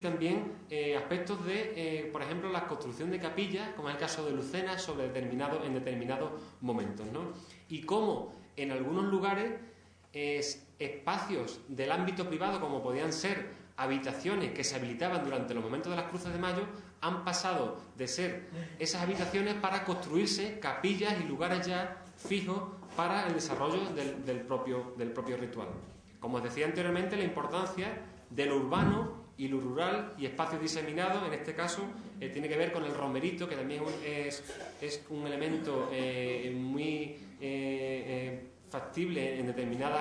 también aspectos de, por ejemplo, la construcción de capillas, como es el caso de Lucena, en determinados momentos, ¿no? Y cómo en algunos lugares espacios del ámbito privado, como podían ser habitaciones que se habilitaban durante los momentos de las Cruces de Mayo, han pasado de ser esas habitaciones para construirse capillas y lugares ya fijos para el desarrollo del propio ritual. Como os decía anteriormente, la importancia de lo urbano y lo rural y espacios diseminados, en este caso, tiene que ver con el romerito, que también es un elemento muy factible en determinados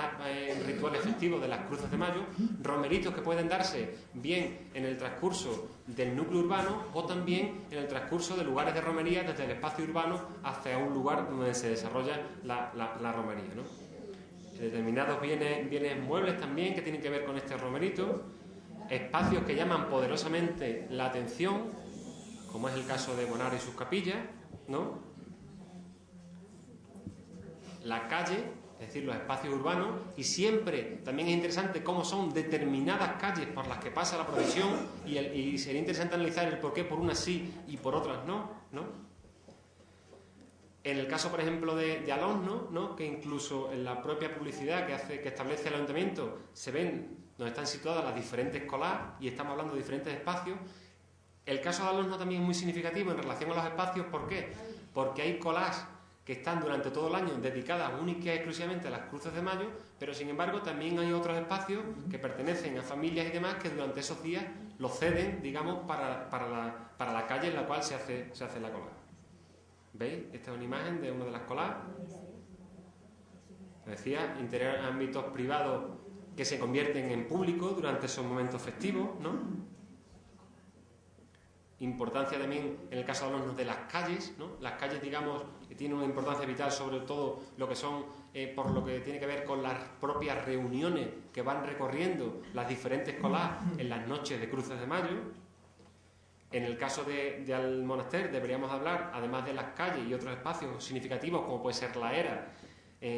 rituales festivos de las Cruces de Mayo, romeritos que pueden darse bien en el transcurso del núcleo urbano o también en el transcurso de lugares de romería desde el espacio urbano hacia un lugar donde se desarrolla la romería, ¿no? Determinados bienes muebles también que tienen que ver con este romerito, espacios que llaman poderosamente la atención, como es el caso de Bonar y sus capillas, ¿no? La calle, es decir, los espacios urbanos, y siempre también es interesante cómo son determinadas calles por las que pasa la procesión, y sería interesante analizar el por qué por unas sí y por otras no, ¿no? En el caso, por ejemplo, de Alonso, ¿no? Que incluso en la propia publicidad que establece el ayuntamiento se ven donde están situadas las diferentes colas y estamos hablando de diferentes espacios. El caso de Alonso también es muy significativo en relación a los espacios. ¿Por qué? Porque hay colas que están durante todo el año dedicadas única y exclusivamente a las Cruces de Mayo, pero sin embargo también hay otros espacios que pertenecen a familias y demás que durante esos días los ceden, digamos, para la calle en la cual se hace la cola. ¿Veis? Esta es una imagen de una de las colas. Decía, interior ámbitos privados que se convierten en público durante esos momentos festivos, ¿no? Importancia también en el caso de las calles, ¿no? Las calles, digamos, que tienen una importancia vital, sobre todo lo que son, por lo que tiene que ver con las propias reuniones que van recorriendo las diferentes colas en las noches de Cruces de Mayo. En el caso de Almonaster deberíamos hablar, además de las calles y otros espacios significativos, como puede ser la era,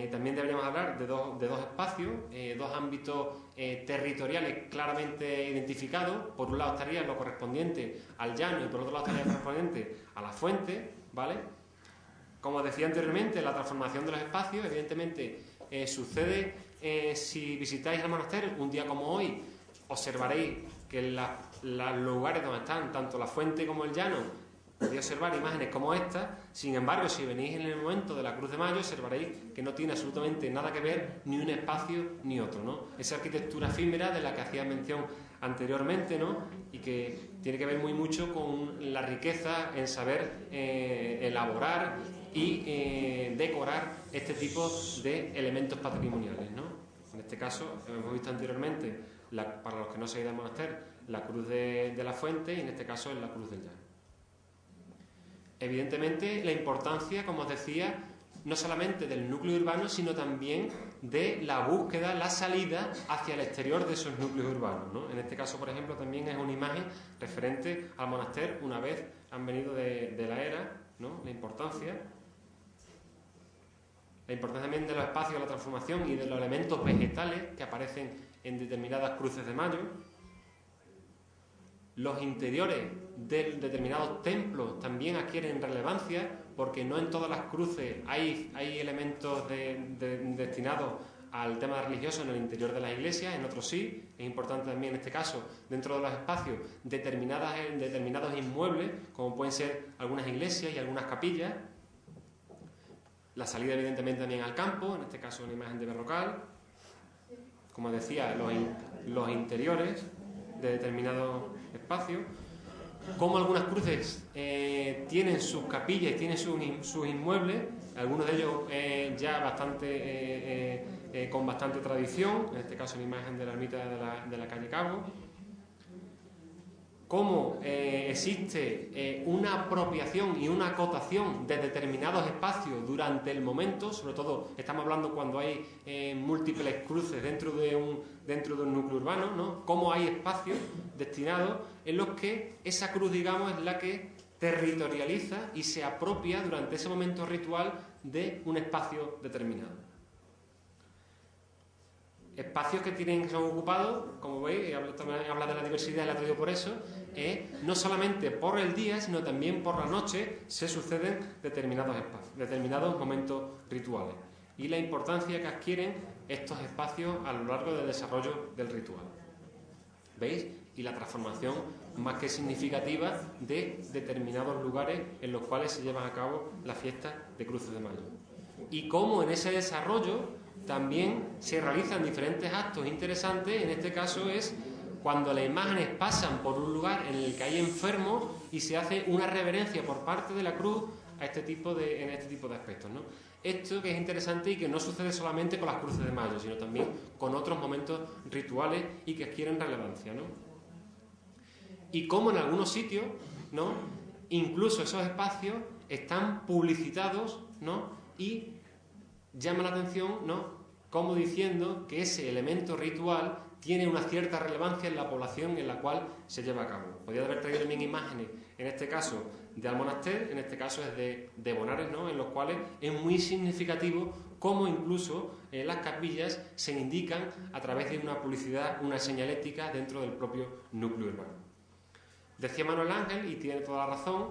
también deberíamos hablar de dos espacios, dos ámbitos territoriales claramente identificados. Por un lado estaría lo correspondiente al llano y por otro lado estaría lo correspondiente a la fuente, ¿vale? Como decía anteriormente, la transformación de los espacios, evidentemente, sucede si visitáis Almonaster un día como hoy. Observaréis que en los lugares donde están tanto la fuente como el llano podéis observar imágenes como esta. Sin embargo, si venís en el momento de la Cruz de Mayo, observaréis que no tiene absolutamente nada que ver ni un espacio ni otro, ¿no? Esa arquitectura efímera de la que hacía mención anteriormente, ¿no? Y que tiene que ver muy mucho con la riqueza en saber elaborar y decorar este tipo de elementos patrimoniales, ¿no? En este caso, hemos visto anteriormente, para los que no se han ido al monasterio, la cruz de la fuente, y en este caso es la cruz del llano. Evidentemente, la importancia, como os decía, no solamente del núcleo urbano, sino también de la búsqueda, la salida hacia el exterior de esos núcleos urbanos, ¿no? En este caso, por ejemplo, también es una imagen referente al monasterio una vez han venido de la era, ¿no? La importancia también de los espacios de la transformación y de los elementos vegetales que aparecen en determinadas Cruces de Mayo. Los interiores de determinados templos también adquieren relevancia, porque no en todas las cruces hay elementos destinados al tema religioso en el interior de las iglesias, en otros sí. Es importante también en este caso, dentro de los espacios, determinados inmuebles, como pueden ser algunas iglesias y algunas capillas. La salida, evidentemente, también al campo, en este caso una imagen de Berrocal. Como decía, los interiores de determinados espacios. Como algunas cruces tienen sus capillas y tienen sus inmuebles, algunos de ellos ya con bastante tradición, en este caso una imagen de la ermita de la calle Cabo. Cómo existe una apropiación y una acotación de determinados espacios durante el momento, sobre todo estamos hablando cuando hay múltiples cruces dentro de un núcleo urbano, ¿no? Cómo hay espacios destinados en los que esa cruz, digamos, es la que territorializa y se apropia durante ese momento ritual de un espacio determinado. espacios que son ocupados, como veis, también habla de la diversidad y la traído por eso, no solamente por el día, sino también por la noche se suceden determinados espacios, determinados momentos rituales. Y la importancia que adquieren estos espacios a lo largo del desarrollo del ritual. ¿Veis? Y la transformación más que significativa de determinados lugares en los cuales se llevan a cabo las fiestas de Cruces de Mayo. Y cómo en ese desarrollo también se realizan diferentes actos interesantes. En este caso es cuando las imágenes pasan por un lugar en el que hay enfermos y se hace una reverencia por parte de la cruz en este tipo de aspectos, ¿no? Esto que es interesante y que no sucede solamente con las Cruces de Mayo, sino también con otros momentos rituales y que adquieren relevancia, ¿no? Y cómo en algunos sitios, ¿no?, incluso esos espacios están publicitados, ¿no?, y llama la atención, ¿no?, como diciendo que ese elemento ritual tiene una cierta relevancia en la población en la cual se lleva a cabo. Podría haber traído también imágenes, en este caso de Almonaster, en este caso es de Bonares, ¿no?, en los cuales es muy significativo cómo incluso las capillas se indican a través de una publicidad, una señalética dentro del propio núcleo urbano. Decía Manuel Ángel, y tiene toda la razón,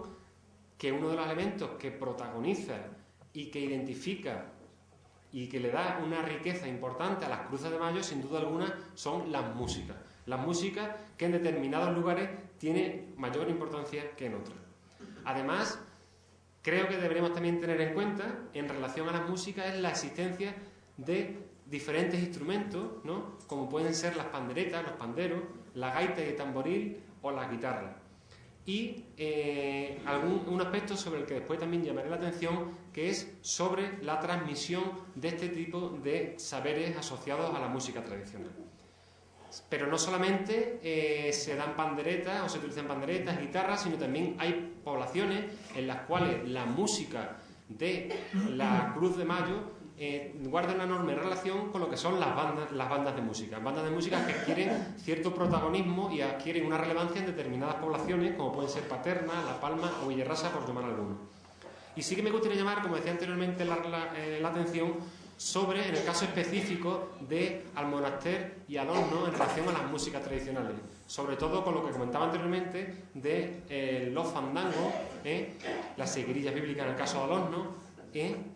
que uno de los elementos que protagoniza y que identifica y que le da una riqueza importante a las Cruces de Mayo, sin duda alguna, son las músicas. Las músicas que en determinados lugares tienen mayor importancia que en otros. Además, creo que deberemos también tener en cuenta, en relación a las músicas, es la existencia de diferentes instrumentos, ¿no?, como pueden ser las panderetas, los panderos, la gaita y el tamboril o la guitarra. Y un aspecto sobre el que después también llamaré la atención, que es sobre la transmisión de este tipo de saberes asociados a la música tradicional. Pero no solamente se dan panderetas o se utilizan panderetas, guitarras, sino también hay poblaciones en las cuales la música de la Cruz de Mayo guarda una enorme relación con lo que son las bandas de música. Bandas de música que adquieren cierto protagonismo y adquieren una relevancia en determinadas poblaciones, como pueden ser Paterna, La Palma o Villarrasa, por llamar algunos. Y sí que me gustaría llamar, como decía anteriormente, la atención sobre, en el caso específico de Almonaster y Alhorno en relación a las músicas tradicionales, sobre todo con lo que comentaba anteriormente de los fandangos, las seguirillas bíblicas en el caso de Alhorno,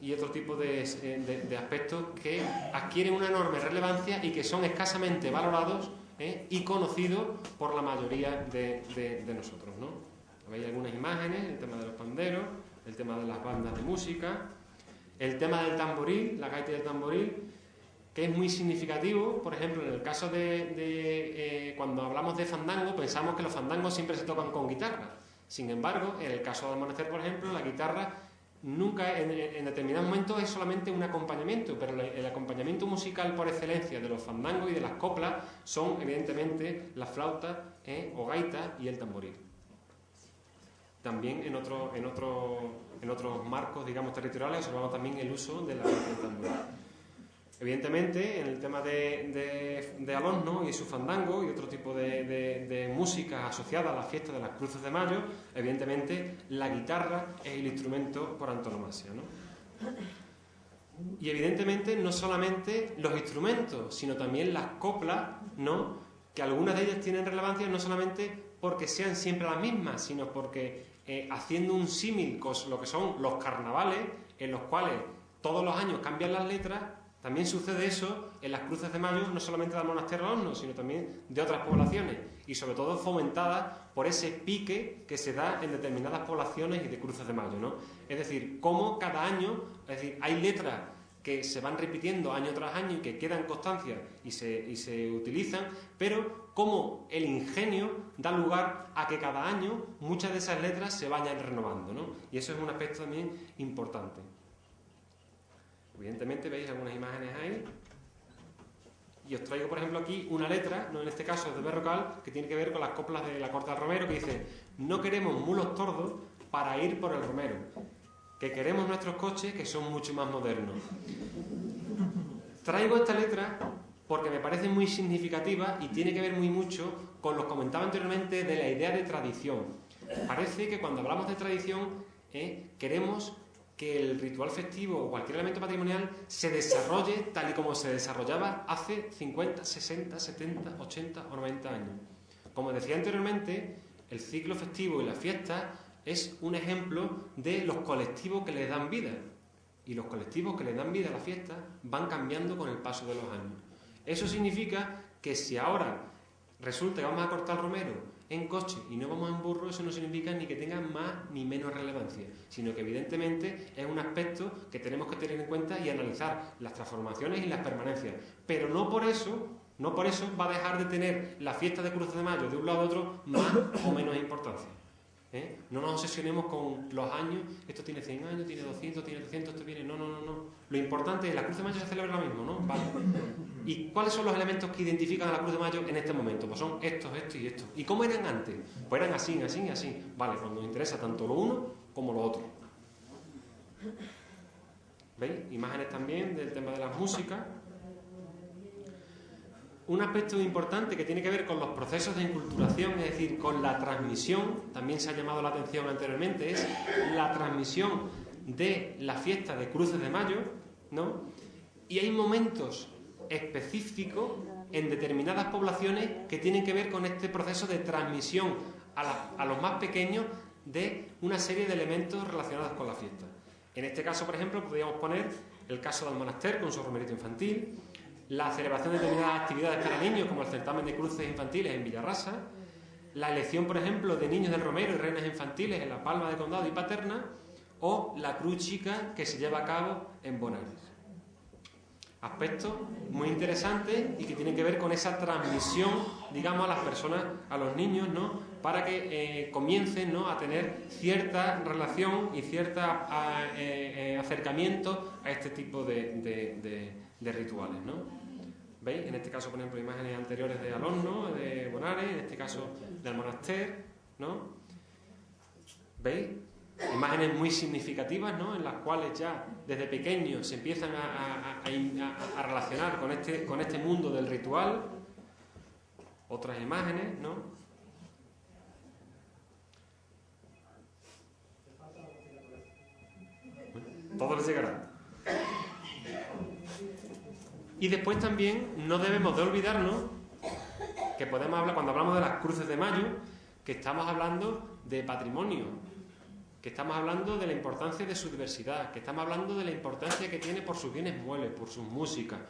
y otro tipo de aspectos que adquieren una enorme relevancia y que son escasamente valorados y conocidos por la mayoría de nosotros, ¿no? Veis algunas imágenes, el tema de los panderos, el tema de las bandas de música, el tema del tamboril, la gaita y el tamboril, que es muy significativo. Por ejemplo, en el caso de cuando hablamos de fandango, pensamos que los fandangos siempre se tocan con guitarra. Sin embargo, en el caso de Almonaster, por ejemplo, la guitarra nunca, en determinados momentos, es solamente un acompañamiento, pero el acompañamiento musical por excelencia de los fandangos y de las coplas son, evidentemente, las flautas o gaitas y el tamboril. También en otros marcos, digamos, territoriales, observamos también el uso de la gaita y el tamboril. Evidentemente, en el tema de Alhorno y su fandango y otro tipo de música asociada a la fiesta de las Cruces de Mayo, evidentemente la guitarra es el instrumento por antonomasia, ¿no? Y evidentemente no solamente los instrumentos, sino también las coplas, ¿no?, que algunas de ellas tienen relevancia no solamente porque sean siempre las mismas, sino porque haciendo un símil con lo que son los carnavales, en los cuales todos los años cambian las letras, también sucede eso en las Cruces de Mayo, no solamente de Almonaster Alhorno, sino también de otras poblaciones, y sobre todo fomentadas por ese pique que se da en determinadas poblaciones y de Cruces de Mayo, ¿no? Es decir, cómo cada año, es decir, hay letras que se van repitiendo año tras año y que quedan constancia y se utilizan, pero cómo el ingenio da lugar a que cada año muchas de esas letras se vayan renovando, ¿no? Y eso es un aspecto también importante. Evidentemente veis algunas imágenes ahí. Y os traigo, por ejemplo, aquí una letra, no en este caso es de Berrocal, que tiene que ver con las coplas de la Corte del Romero, que dice: no queremos mulos tordos para ir por el Romero, que queremos nuestros coches que son mucho más modernos. Traigo esta letra porque me parece muy significativa y tiene que ver muy mucho con lo que comentaba anteriormente de la idea de tradición. Parece que cuando hablamos de tradición queremos que el ritual festivo o cualquier elemento patrimonial se desarrolle tal y como se desarrollaba hace 50, 60, 70, 80 o 90 años. Como decía anteriormente, el ciclo festivo y la fiesta es un ejemplo de los colectivos que les dan vida. Y los colectivos que les dan vida a la fiesta van cambiando con el paso de los años. Eso significa que si ahora resulta que vamos a cortar el romero en coche y no vamos en burro, eso no significa ni que tenga más ni menos relevancia, sino que evidentemente es un aspecto que tenemos que tener en cuenta y analizar las transformaciones y las permanencias. Pero no por eso va a dejar de tener la fiesta de Cruz de Mayo de un lado a otro más o menos importancia. No nos obsesionemos con los años, esto tiene 100 años, tiene 200, tiene 300, esto viene... No. Lo importante es, la Cruz de Mayo se celebra ahora mismo, ¿no? Vale. ¿Y cuáles son los elementos que identifican a la Cruz de Mayo en este momento? Pues son estos y estos. ¿Y cómo eran antes? Pues eran así. Vale, pues nos interesa tanto lo uno como lo otro. ¿Veis? Imágenes también del tema de las músicas. Un aspecto importante que tiene que ver con los procesos de enculturación, es decir, con la transmisión, también se ha llamado la atención anteriormente, es la transmisión de la fiesta de Cruces de Mayo, ¿no? Y hay momentos específicos en determinadas poblaciones que tienen que ver con este proceso de transmisión a los más pequeños de una serie de elementos relacionados con la fiesta. En este caso, por ejemplo, podríamos poner el caso del Monaster con su romerito infantil, la celebración de determinadas actividades para niños, como el certamen de cruces infantiles en Villarrasa, la elección, por ejemplo, de niños del Romero y reinas infantiles en La Palma de Condado y Paterna, o la cruz chica que se lleva a cabo en Bonares. Aspectos muy interesantes y que tienen que ver con esa transmisión, digamos, a las personas, a los niños, ¿no? Para que comiencen, ¿no?, a tener cierta relación y cierto acercamiento a este tipo de rituales, ¿no? ¿Veis? En este caso, por ejemplo, imágenes anteriores de Alonso, de Bonares, en este caso del Monaster, ¿no? ¿Veis? Imágenes muy significativas, ¿no?, en las cuales ya desde pequeños se empiezan a relacionar con este mundo del ritual. Otras imágenes, ¿no? Todo les llegará. Y después también no debemos de olvidarnos que podemos hablar, cuando hablamos de las cruces de mayo, que estamos hablando de patrimonio, que estamos hablando de la importancia de su diversidad, que estamos hablando de la importancia que tiene por sus bienes muebles, por sus músicas,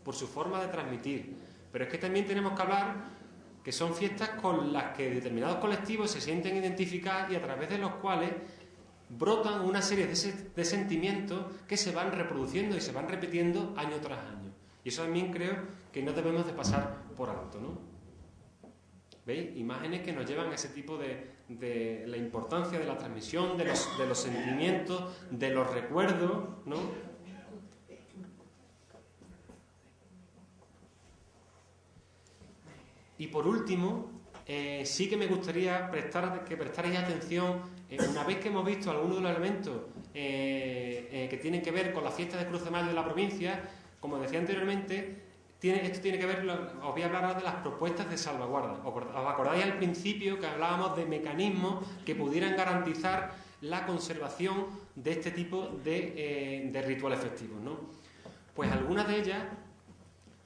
por su forma de transmitir. Pero es que también tenemos que hablar que son fiestas con las que determinados colectivos se sienten identificados y a través de los cuales brotan una serie de sentimientos que se van reproduciendo y se van repitiendo año tras año. Y eso también creo que no debemos de pasar por alto, ¿no? ¿Veis? Imágenes que nos llevan a ese tipo de la importancia de la transmisión, de los sentimientos, de los recuerdos, ¿no? Y por último, sí que me gustaría que prestarais atención, una vez que hemos visto algunos de los elementos que tienen que ver con la fiesta de Cruz de Mayo de la provincia, como decía anteriormente, esto tiene que ver, os voy a hablar ahora de las propuestas de salvaguarda. ¿Os acordáis al principio que hablábamos de mecanismos que pudieran garantizar la conservación de este tipo de rituales festivos, ¿no? Pues algunas de ellas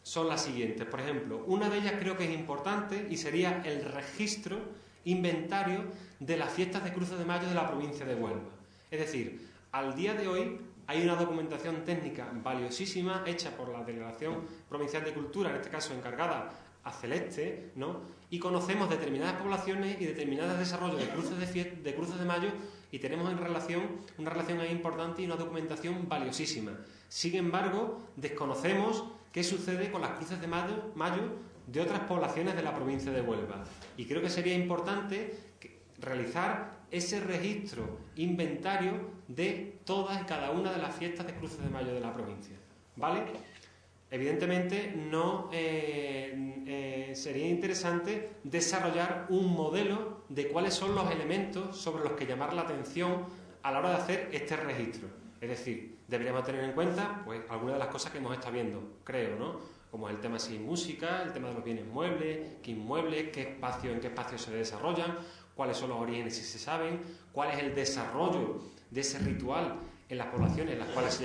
son las siguientes. Por ejemplo, una de ellas creo que es importante y sería el registro, inventario de las fiestas de Cruces de Mayo de la provincia de Huelva. Es decir, al día de hoy hay una documentación técnica valiosísima hecha por la Delegación Provincial de Cultura, en este caso encargada a Celeste, ¿no? Y conocemos determinadas poblaciones y determinados desarrollos de cruces de mayo y tenemos una relación ahí importante y una documentación valiosísima. Sin embargo, desconocemos qué sucede con las cruces de mayo de otras poblaciones de la provincia de Huelva. Y creo que sería importante realizar ese registro, inventario de todas y cada una de las fiestas de cruces de mayo de la provincia, ¿vale? Evidentemente no sería interesante desarrollar un modelo de cuáles son los elementos sobre los que llamar la atención a la hora de hacer este registro. Es decir, deberíamos tener en cuenta pues algunas de las cosas que hemos estado viendo, creo, ¿no? Como el tema sin música, el tema de los bienes muebles, qué inmuebles, en qué espacios se desarrollan, cuáles son los orígenes si se saben, cuál es el desarrollo de ese ritual en las poblaciones en las cuales se